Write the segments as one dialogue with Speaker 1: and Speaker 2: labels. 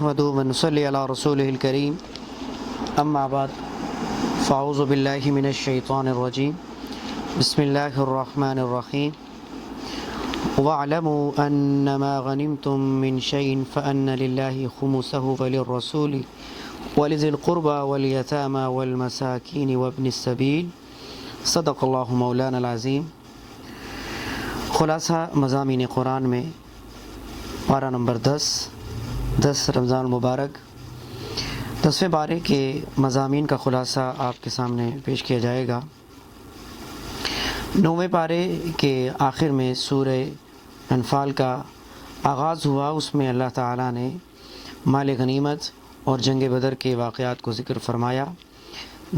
Speaker 1: نحمده ونصلي على رسوله الكريم اما بعد فاعوذ بالله من الشيطان الرجيم بسم الله الرحمن الرحيم واعلموا انما غنمتم من شيء فان لله خمسه وللرسول ولذي القربى واليتامى والمساكين وابن السبيل صدق اللہ مولانا العظیم۔ خلاصہ مضامین قرآن میں پارہ نمبر 10 رمضان المبارک 10ویں پارے کے مضامین کا خلاصہ آپ کے سامنے پیش کیا جائے گا۔ 9ویں پارے کے آخر میں سورہ انفال کا آغاز ہوا، اس میں اللہ تعالیٰ نے مال غنیمت اور جنگ بدر کے واقعات کو ذکر فرمایا۔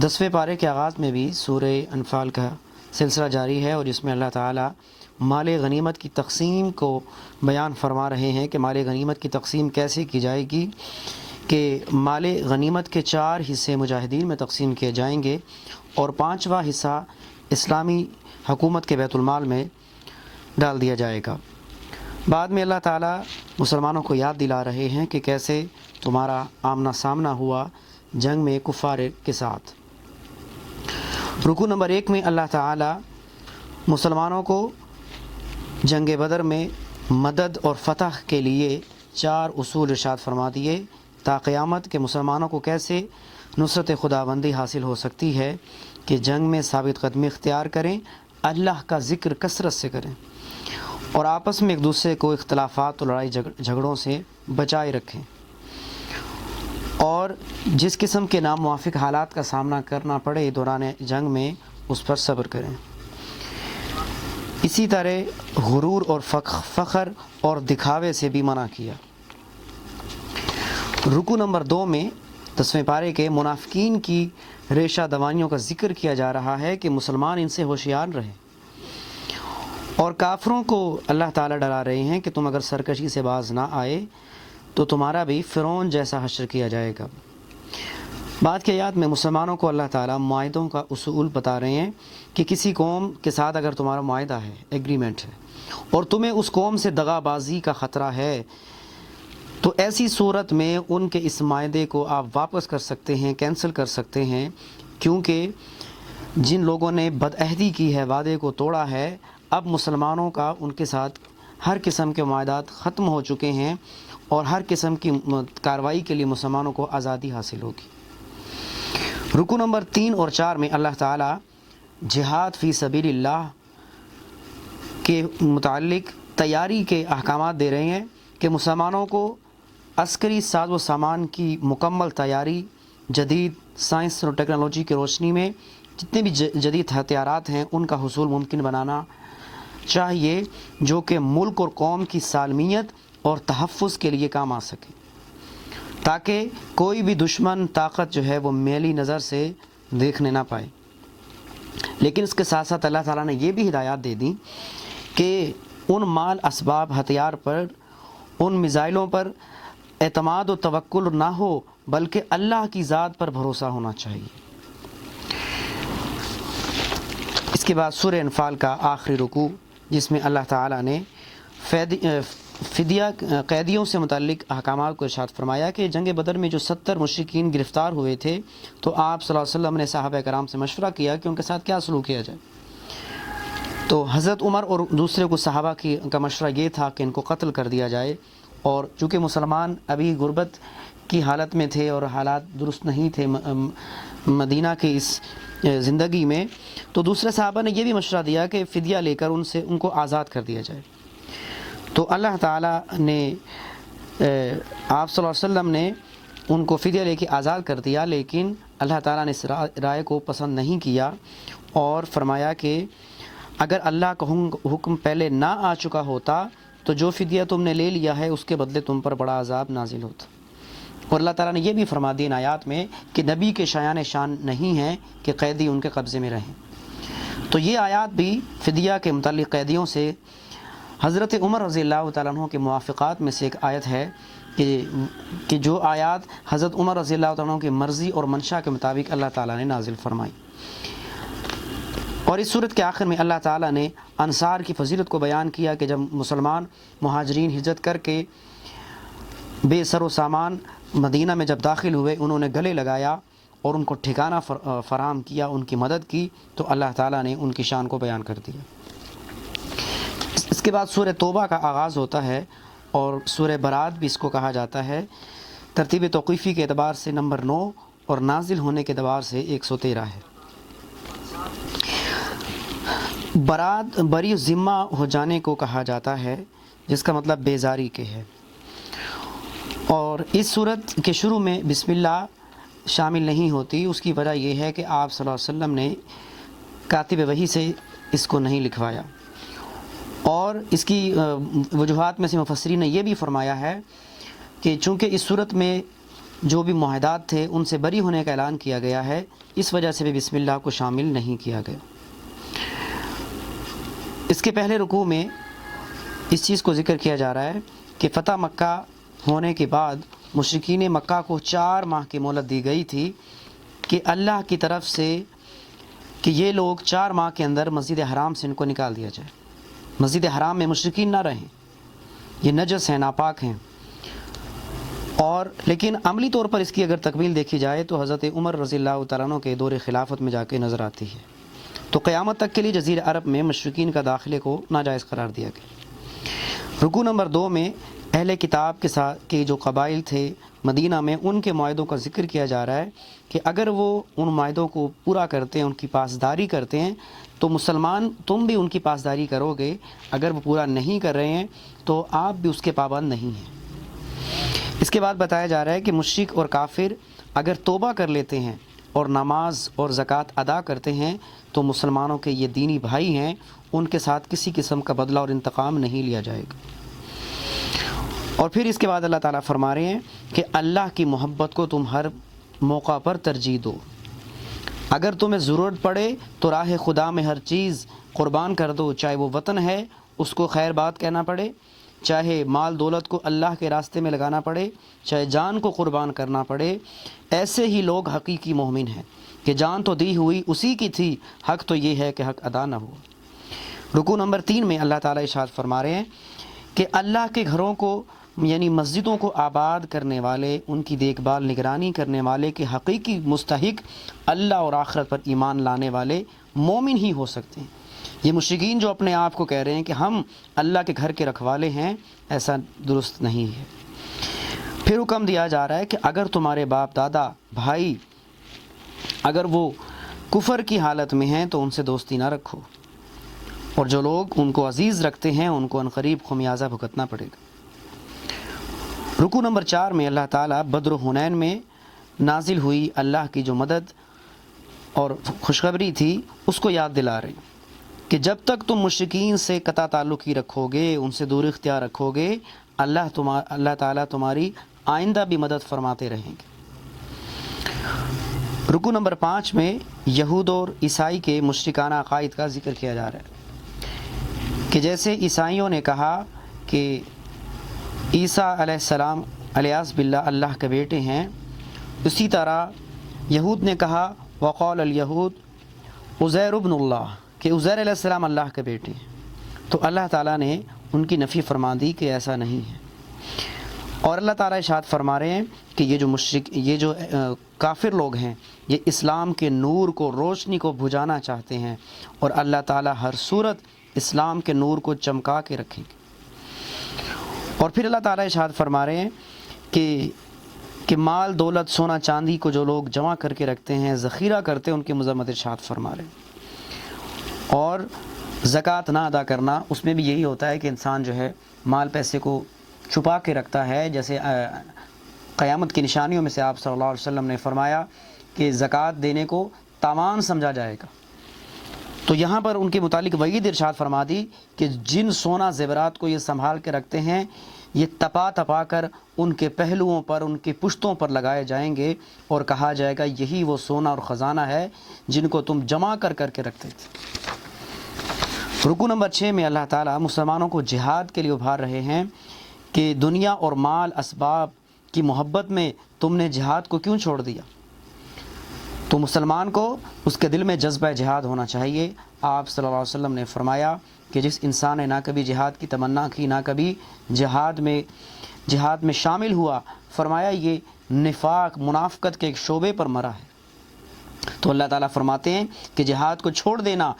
Speaker 1: 10ویں پارے کے آغاز میں بھی سورہ انفال کا سلسلہ جاری ہے اور اس میں اللہ تعالیٰ مال غنیمت کی تقسیم کو بیان فرما رہے ہیں کہ مال غنیمت کی تقسیم کیسے کی جائے گی، کہ مال غنیمت کے 4 حصے مجاہدین میں تقسیم کیے جائیں گے اور 5واں حصہ اسلامی حکومت کے بیت المال میں ڈال دیا جائے گا۔ بعد میں اللہ تعالیٰ مسلمانوں کو یاد دلا رہے ہیں کہ کیسے تمہارا آمنا سامنا ہوا جنگ میں کفار کے ساتھ۔ رکوع نمبر 1 میں اللہ تعالیٰ مسلمانوں کو جنگ بدر میں مدد اور فتح کے لیے 4 اصول ارشاد فرما دیے تا قیامت کے مسلمانوں کو کیسے نصرت خداوندی حاصل ہو سکتی ہے، کہ جنگ میں ثابت قدمی اختیار کریں، اللہ کا ذکر کثرت سے کریں اور آپس میں ایک دوسرے کو اختلافات اور لڑائی جھگڑوں سے بچائے رکھیں، اور جس قسم کے ناموافق حالات کا سامنا کرنا پڑے دوران جنگ میں اس پر صبر کریں۔ اسی طرح غرور اور فخر اور دکھاوے سے بھی منع کیا۔ رکوع نمبر 2 میں 10ویں پارے کے منافقین کی ریشہ دوائیوں کا ذکر کیا جا رہا ہے کہ مسلمان ان سے ہوشیار رہیں، اور کافروں کو اللہ تعالیٰ ڈرا رہے ہیں کہ تم اگر سرکشی سے باز نہ آئے تو تمہارا بھی فرعون جیسا حشر کیا جائے گا۔ بعد کی آیات میں مسلمانوں کو اللہ تعالیٰ معاہدوں کا اصول بتا رہے ہیں کہ کسی قوم کے ساتھ اگر تمہارا معاہدہ ہے، ایگریمنٹ ہے، اور تمہیں اس قوم سے دغا بازی کا خطرہ ہے تو ایسی صورت میں ان کے اس معاہدے کو آپ واپس کر سکتے ہیں، کینسل کر سکتے ہیں، کیونکہ جن لوگوں نے بدعہدی کی ہے، وعدے کو توڑا ہے، اب مسلمانوں کا ان کے ساتھ ہر قسم کے معاہدات ختم ہو چکے ہیں اور ہر قسم کی کارروائی کے لیے مسلمانوں کو آزادی حاصل ہوگی۔ رکوع نمبر 3 اور 4 میں اللہ تعالیٰ جہاد فی سبیل اللہ کے متعلق تیاری کے احکامات دے رہے ہیں کہ مسلمانوں کو عسکری ساز و سامان کی مکمل تیاری، جدید سائنس اور ٹیکنالوجی کی روشنی میں جتنے بھی جدید ہتھیارات ہیں ان کا حصول ممکن بنانا چاہیے، جو کہ ملک اور قوم کی سالمیت اور تحفظ کے لیے کام آ سکے، تاکہ کوئی بھی دشمن طاقت جو ہے وہ میلی نظر سے دیکھنے نہ پائے۔ لیکن اس کے ساتھ ساتھ اللہ تعالیٰ نے یہ بھی ہدایات دے دی کہ ان مال اسباب ہتھیار پر، ان میزائلوں پر اعتماد و توکل نہ ہو، بلکہ اللہ کی ذات پر بھروسہ ہونا چاہیے۔ اس کے بعد سورہ انفال کا آخری رکوع، جس میں اللہ تعالیٰ نے فدیہ قیدیوں سے متعلق احکامات کو ارشاد فرمایا کہ جنگ بدر میں جو 70 مشرکین گرفتار ہوئے تھے تو آپ صلی اللہ علیہ وسلم نے صحابہ کرام سے مشورہ کیا کہ ان کے ساتھ کیا سلوک کیا جائے، تو حضرت عمر اور دوسرے کو صحابہ کا مشورہ یہ تھا کہ ان کو قتل کر دیا جائے، اور چونکہ مسلمان ابھی غربت کی حالت میں تھے اور حالات درست نہیں تھے مدینہ کے اس زندگی میں، تو دوسرے صحابہ نے یہ بھی مشورہ دیا کہ فدیہ لے کر ان کو آزاد کر دیا جائے۔ تو اللہ تعالیٰ نے آپ صلی اللہ علیہ وسلم نے ان کو فدیہ لے کے آزاد کر دیا، لیکن اللہ تعالیٰ نے اس رائے کو پسند نہیں کیا اور فرمایا کہ اگر اللہ کا حکم پہلے نہ آ چکا ہوتا تو جو فدیہ تم نے لے لیا ہے اس کے بدلے تم پر بڑا عذاب نازل ہوتا۔ اور اللہ تعالیٰ نے یہ بھی فرما دیا ان آیات میں کہ نبی کے شایان شان نہیں ہیں کہ قیدی ان کے قبضے میں رہیں۔ تو یہ آیات بھی فدیہ کے متعلق قیدیوں سے حضرت عمر رضی اللہ تعالیٰ عنہ کے موافقات میں سے ایک آیت ہے کہ جو آیات حضرت عمر رضی اللہ تعالیٰ عنہ کی مرضی اور منشا کے مطابق اللہ تعالیٰ نے نازل فرمائی۔ اور اس صورت کے آخر میں اللہ تعالیٰ نے انصار کی فضیلت کو بیان کیا کہ جب مسلمان مہاجرین ہجرت کر کے بے سر و سامان مدینہ میں جب داخل ہوئے، انہوں نے گلے لگایا اور ان کو ٹھکانہ فراہم کیا، ان کی مدد کی، تو اللہ تعالیٰ نے ان کی شان کو بیان کر دیا۔ اس کے بعد سورہ توبہ کا آغاز ہوتا ہے، اور سورہ برات بھی اس کو کہا جاتا ہے۔ ترتیب توقیفی کے اعتبار سے نمبر 9 اور نازل ہونے کے اعتبار سے 113 ہے۔ برات بری ذمہ ہو جانے کو کہا جاتا ہے، جس کا مطلب بیزاری کے ہے۔ اور اس صورت کے شروع میں بسم اللہ شامل نہیں ہوتی۔ اس کی وجہ یہ ہے کہ آپ صلی اللہ علیہ وسلم نے کاتب وحی سے اس کو نہیں لکھوایا، اور اس کی وجوہات میں سے مفسرین نے یہ بھی فرمایا ہے کہ چونکہ اس صورت میں جو بھی معاہدات تھے ان سے بری ہونے کا اعلان کیا گیا ہے، اس وجہ سے بھی بسم اللہ کو شامل نہیں کیا گیا۔ اس کے پہلے رکوع میں اس چیز کو ذکر کیا جا رہا ہے کہ فتح مکہ ہونے کے بعد مشرکین مکہ کو 4 ماہ کی مہلت دی گئی تھی کہ اللہ کی طرف سے کہ یہ لوگ 4 ماہ کے اندر مسجد حرام سے ان کو نکال دیا جائے، مسجد حرام میں مشرکین نہ رہیں، یہ نجس ہیں، ناپاک ہیں۔ اور لیکن عملی طور پر اس کی اگر تکمیل دیکھی جائے تو حضرت عمر رضی اللہ تعالیٰ عنہ کے دور خلافت میں جا کے نظر آتی ہے۔ تو قیامت تک کے لیے جزیرہ عرب میں مشرکین کا داخلے کو ناجائز قرار دیا گیا۔ رکوع نمبر 2 میں اہل کتاب کے ساتھ کے جو قبائل تھے مدینہ میں، ان کے معاہدوں کا ذکر کیا جا رہا ہے کہ اگر وہ ان معاہدوں کو پورا کرتے ہیں، ان کی پاسداری کرتے ہیں، تو مسلمان تم بھی ان کی پاسداری کرو گے۔ اگر وہ پورا نہیں کر رہے ہیں تو آپ بھی اس کے پابند نہیں ہیں۔ اس کے بعد بتایا جا رہا ہے کہ مشرک اور کافر اگر توبہ کر لیتے ہیں اور نماز اور زکوٰۃ ادا کرتے ہیں تو مسلمانوں کے یہ دینی بھائی ہیں، ان کے ساتھ کسی قسم کا بدلہ اور انتقام نہیں لیا جائے گا۔ اور پھر اس کے بعد اللہ تعالیٰ فرما رہے ہیں کہ اللہ کی محبت کو تم ہر موقع پر ترجیح دو، اگر تمہیں ضرورت پڑے تو راہ خدا میں ہر چیز قربان کر دو، چاہے وہ وطن ہے اس کو خیر بات کہنا پڑے، چاہے مال دولت کو اللہ کے راستے میں لگانا پڑے، چاہے جان کو قربان کرنا پڑے۔ ایسے ہی لوگ حقیقی مومن ہیں کہ جان تو دی ہوئی اسی کی تھی، حق تو یہ ہے کہ حق ادا نہ ہو۔ رکوع نمبر 3 میں اللہ تعالیٰ ارشاد فرما رہے ہیں کہ اللہ کے گھروں کو یعنی مسجدوں کو آباد کرنے والے، ان کی دیکھ بھال نگرانی کرنے والے کے حقیقی مستحق اللہ اور آخرت پر ایمان لانے والے مومن ہی ہو سکتے ہیں۔ یہ مشرکین جو اپنے آپ کو کہہ رہے ہیں کہ ہم اللہ کے گھر کے رکھوالے ہیں، ایسا درست نہیں ہے۔ پھر حکم دیا جا رہا ہے کہ اگر تمہارے باپ دادا بھائی اگر وہ کفر کی حالت میں ہیں تو ان سے دوستی نہ رکھو، اور جو لوگ ان کو عزیز رکھتے ہیں ان کو عنقریب خمیازہ بھگتنا پڑے گا۔ رکوع نمبر 4 میں اللہ تعالیٰ بدر و حنین میں نازل ہوئی اللہ کی جو مدد اور خوشخبری تھی اس کو یاد دلا رہے ہیں کہ جب تک تم مشرکین سے قطع تعلقی رکھو گے، ان سے دور اختیار رکھو گے، اللہ تعالیٰ تمہاری آئندہ بھی مدد فرماتے رہیں گے۔ رکوع نمبر 5 میں یہود اور عیسائی کے مشرکانہ عقائد کا ذکر کیا جا رہا ہے کہ جیسے عیسائیوں نے کہا کہ عیسیٰ علیہ السلام الیاذ باللہ اللہ کے بیٹے ہیں، اسی طرح یہود نے کہا وقال الیہود عزیر ابن اللہ کہ عزیر علیہ السلام اللہ کے بیٹے ہیں۔ تو اللہ تعالیٰ نے ان کی نفی فرما دی کہ ایسا نہیں ہے۔ اور اللہ تعالیٰ ارشاد فرما رہے ہیں کہ یہ جو کافر لوگ ہیں یہ اسلام کے نور کو، روشنی کو بجھانا چاہتے ہیں، اور اللہ تعالیٰ ہر صورت اسلام کے نور کو چمکا کے رکھیں گے۔ اور پھر اللہ تعالیٰ ارشاد فرما رہے ہیں کہ مال دولت سونا چاندی کو جو لوگ جمع کر کے رکھتے ہیں، ذخیرہ کرتے ہیں، ان کی مذمت ارشاد فرما رہے ہیں۔ اور زکوٰۃ نہ ادا کرنا، اس میں بھی یہی ہوتا ہے کہ انسان جو ہے مال پیسے کو چھپا کے رکھتا ہے، جیسے قیامت کی نشانیوں میں سے آپ صلی اللہ علیہ وسلم نے فرمایا کہ زکوٰۃ دینے کو تاوان سمجھا جائے گا۔ تو یہاں پر ان کے متعلق وعید ارشاد فرما دی کہ جن سونا زیورات کو یہ سنبھال کے رکھتے ہیں یہ تپا تپا کر ان کے پہلوؤں پر، ان کے پشتوں پر لگائے جائیں گے، اور کہا جائے گا یہی وہ سونا اور خزانہ ہے جن کو تم جمع کر کے رکھتے تھے۔ رکوع نمبر 6 میں اللہ تعالیٰ مسلمانوں کو جہاد کے لیے ابھار رہے ہیں کہ دنیا اور مال اسباب کی محبت میں تم نے جہاد کو کیوں چھوڑ دیا؟ تو مسلمان کو اس کے دل میں جذبہ جہاد ہونا چاہیے۔ آپ صلی اللہ علیہ وسلم نے فرمایا کہ جس انسان نے نہ کبھی جہاد کی تمنا کی، نہ کبھی جہاد میں جہاد میں شامل ہوا، فرمایا یہ نفاق منافقت کے ایک شعبے پر مرا ہے۔ تو اللہ تعالیٰ فرماتے ہیں کہ جہاد کو چھوڑ دینا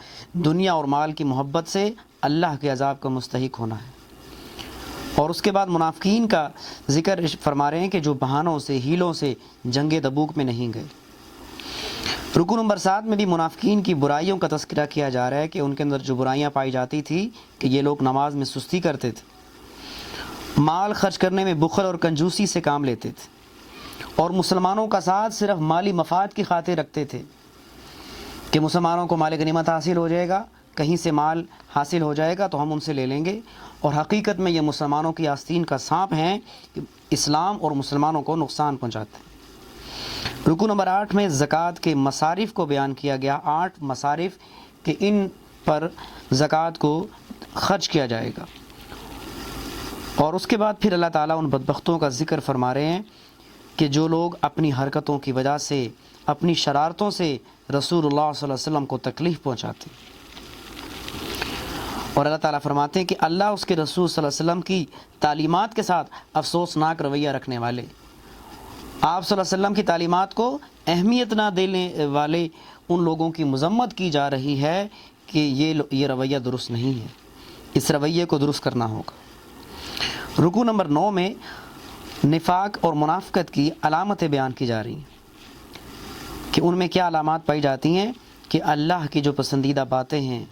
Speaker 1: دنیا اور مال کی محبت سے اللہ کے عذاب کا مستحق ہونا ہے۔ اور اس کے بعد منافقین کا ذکر فرما رہے ہیں کہ جو بہانوں سے، ہیلوں سے جنگ تبوک میں نہیں گئے۔ رکو نمبر 7 میں بھی منافقین کی برائیوں کا تذکرہ کیا جا رہا ہے کہ ان کے اندر جو برائیاں پائی جاتی تھی کہ یہ لوگ نماز میں سستی کرتے تھے، مال خرچ کرنے میں بخل اور کنجوسی سے کام لیتے تھے، اور مسلمانوں کا ساتھ صرف مالی مفاد کی خاطر رکھتے تھے کہ مسلمانوں کو مال غنیمت حاصل ہو جائے گا، کہیں سے مال حاصل ہو جائے گا تو ہم ان سے لے لیں گے، اور حقیقت میں یہ مسلمانوں کی آستین کا سانپ ہیں کہ اسلام اور مسلمانوں کو نقصان پہنچاتے ہیں۔ رکو نمبر 8 میں زکوٰۃ کے مصارف کو بیان کیا گیا، 8 مصارف کہ ان پر زکوٰۃ کو خرچ کیا جائے گا۔ اور اس کے بعد پھر اللہ تعالیٰ ان بدبختوں کا ذکر فرما رہے ہیں کہ جو لوگ اپنی حرکتوں کی وجہ سے، اپنی شرارتوں سے رسول اللہ صلی اللہ علیہ وسلم کو تکلیف پہنچاتے ہیں۔ اور اللہ تعالیٰ فرماتے ہیں کہ اللہ اس کے رسول صلی اللہ علیہ وسلم کی تعلیمات کے ساتھ افسوسناک رویہ رکھنے والے، آپ صلی اللہ علیہ وسلم کی تعلیمات کو اہمیت نہ دینے والے ان لوگوں کی مذمت کی جا رہی ہے کہ یہ رویہ درست نہیں ہے، اس رویے کو درست کرنا ہوگا۔ رکوع نمبر 9 میں نفاق اور منافقت کی علامتیں بیان کی جا رہی ہیں کہ ان میں کیا علامات پائی جاتی ہیں کہ اللہ کی جو پسندیدہ باتیں ہیں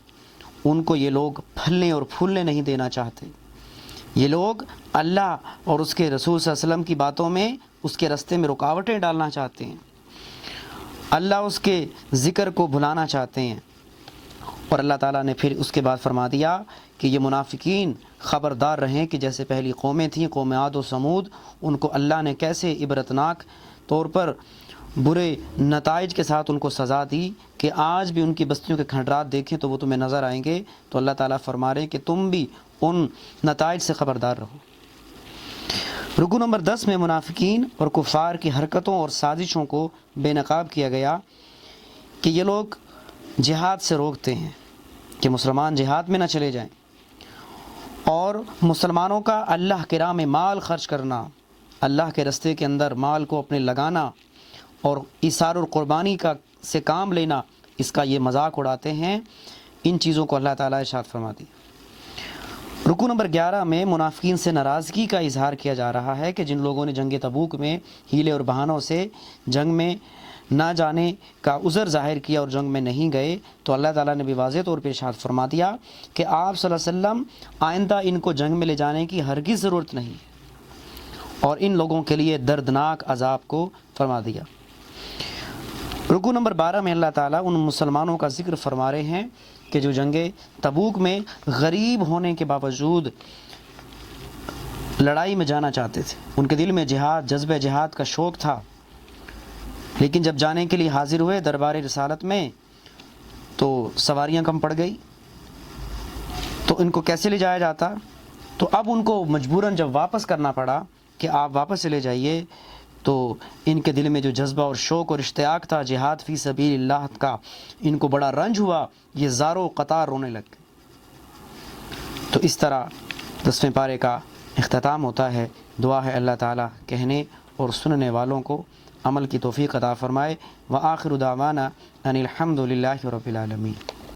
Speaker 1: ان کو یہ لوگ پھلنے اور پھولنے نہیں دینا چاہتے، یہ لوگ اللہ اور اس کے رسول صلی اللہ علیہ وسلم کی باتوں میں، اس کے رستے میں رکاوٹیں ڈالنا چاہتے ہیں، اللہ اس کے ذکر کو بھلانا چاہتے ہیں۔ اور اللہ تعالیٰ نے پھر اس کے بعد فرما دیا کہ یہ منافقین خبردار رہیں کہ جیسے پہلی قومیں تھیں، قوم عاد و سمود، ان کو اللہ نے کیسے عبرتناک طور پر برے نتائج کے ساتھ ان کو سزا دی کہ آج بھی ان کی بستیوں کے کھنڈرات دیکھیں تو وہ تمہیں نظر آئیں گے۔ تو اللہ تعالیٰ فرما رہے ہیں کہ تم بھی ان نتائج سے خبردار رہو۔ رکوع نمبر 10 میں منافقین اور کفار کی حرکتوں اور سازشوں کو بے نقاب کیا گیا کہ یہ لوگ جہاد سے روکتے ہیں کہ مسلمان جہاد میں نہ چلے جائیں، اور مسلمانوں کا اللہ کی راہ میں مال خرچ کرنا، اللہ کے رستے کے اندر مال کو اپنے لگانا اور ایثار اور قربانی کا سے کام لینا، اس کا یہ مذاق اڑاتے ہیں۔ ان چیزوں کو اللہ تعالیٰ ارشاد فرما دی۔ رکوع نمبر 11 میں منافقین سے ناراضگی کا اظہار کیا جا رہا ہے کہ جن لوگوں نے جنگ تبوک میں ہیلے اور بہانوں سے جنگ میں نہ جانے کا عذر ظاہر کیا اور جنگ میں نہیں گئے، تو اللہ تعالیٰ نے بھی واضح طور پہ ارشاد فرما دیا کہ آپ صلی اللہ علیہ وسلم آئندہ ان کو جنگ میں لے جانے کی ہرگز ضرورت نہیں، اور ان لوگوں کے لیے دردناک عذاب کو فرما دیا۔ رکوع نمبر 12 میں اللہ تعالیٰ ان مسلمانوں کا ذکر فرما رہے ہیں کہ جو جنگ تبوک میں غریب ہونے کے باوجود لڑائی میں جانا چاہتے تھے، ان کے دل میں جہاد، جذبہ جہاد کا شوق تھا، لیکن جب جانے کے لیے حاضر ہوئے دربار رسالت میں تو سواریاں کم پڑ گئی، تو ان کو کیسے لے جایا جاتا؟ تو اب ان کو مجبوراً جب واپس کرنا پڑا کہ آپ واپس چلے جائیے، تو ان کے دل میں جو جذبہ اور شوق اور اشتیاق تھا جہاد فی سبیل اللہ کا، ان کو بڑا رنج ہوا، یہ زاروں قطار رونے لگ گئے۔ تو اس طرح 10ویں پارے کا اختتام ہوتا ہے۔ دعا ہے اللہ تعالیٰ کہنے اور سننے والوں کو عمل کی توفیق عطا فرمائے۔ وآخر دعوانا ان الحمد للہ رب العالمین۔